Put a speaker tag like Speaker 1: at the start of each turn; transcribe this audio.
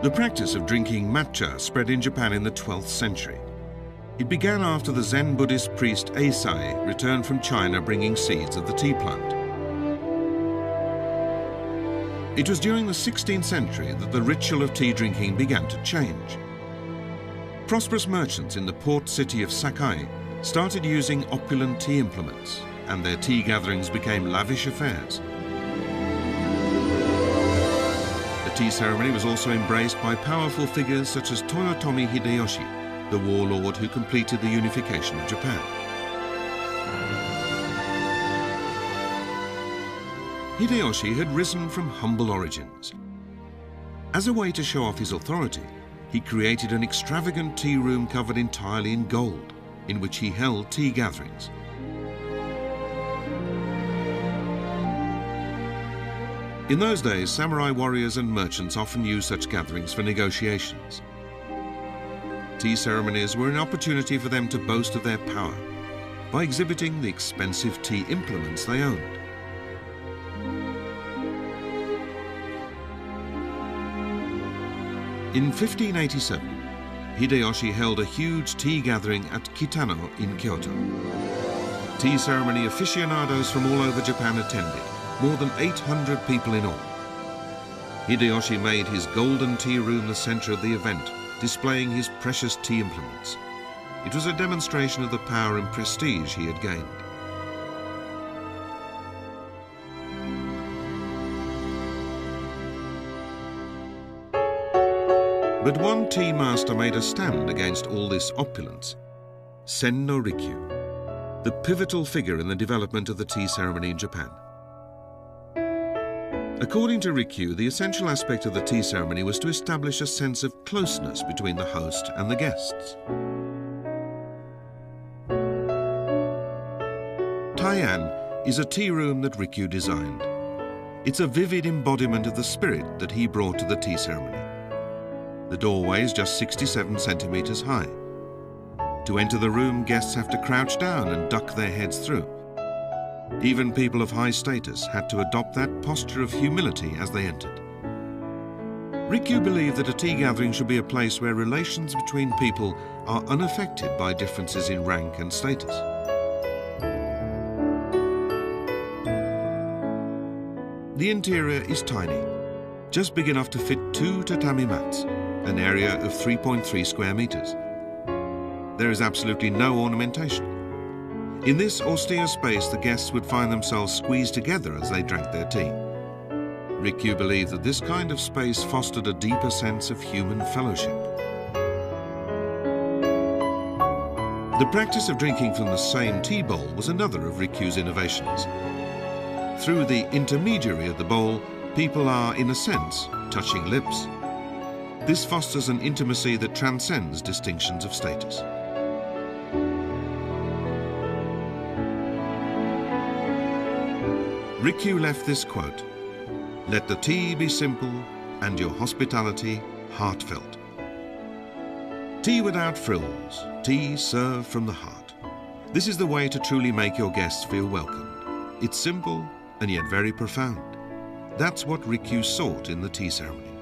Speaker 1: The practice of drinking matcha spread in Japan in the 12th century. It began after the Zen Buddhist priest Eisai returned from China bringing seeds of the tea plant. It was during the 16th century that the ritual of tea drinking began to change. Prosperous merchants in the port city of Sakai started using opulent tea implements, and their tea gatherings became lavish affairs. The tea ceremony was also embraced by powerful figures such as Toyotomi Hideyoshi, the warlord who completed the unification of Japan. Hideyoshi had risen from humble origins. As a way to show off his authority, he created an extravagant tea room covered entirely in gold, in which he held tea gatherings. In those days, samurai warriors and merchants often used such gatherings for negotiations. Tea ceremonies were an opportunity for them to boast of their power by exhibiting the expensive tea implements they owned. In 1587, Hideyoshi held a huge tea gathering at Kitano in Kyoto. Tea ceremony aficionados from all over Japan attended, more than 800 people in all. Hideyoshi made his golden tea room the center of the event, displaying his precious tea implements. It was a demonstration of the power and prestige he had gained. But one tea master made a stand against all this opulence: Sen no Rikyu, the pivotal figure in the development of the tea ceremony in Japan. According to Rikyu, the essential aspect of the tea ceremony was to establish a sense of closeness between the host and the guests. Taian is a tea room that Rikyu designed. It's a vivid embodiment of the spirit that he brought to the tea ceremony. The doorway is just 67 centimeters high. To enter the room, guests have to crouch down and duck their heads through. Even people of high status had to adopt that posture of humility as they entered. Rikyu believed that a tea gathering should be a place where relations between people are unaffected by differences in rank and status. The interior is tiny, just big enough to fit 2 tatami mats, an area of 3.3 square meters. There is absolutely no ornamentation. In this austere space, the guests would find themselves squeezed together as they drank their tea. Rikyu believed that this kind of space fostered a deeper sense of human fellowship. The practice of drinking from the same tea bowl was another of Rikyu's innovations. Through the intermediary of the bowl, people are, in a sense, touching lips. This fosters an intimacy that transcends distinctions of status. Rikyu left this quote: "Let the tea be simple and your hospitality heartfelt." Tea without frills, tea served from the heart. This is the way to truly make your guests feel welcome. It's simple and yet very profound. That's what Rikyu sought in the tea ceremony.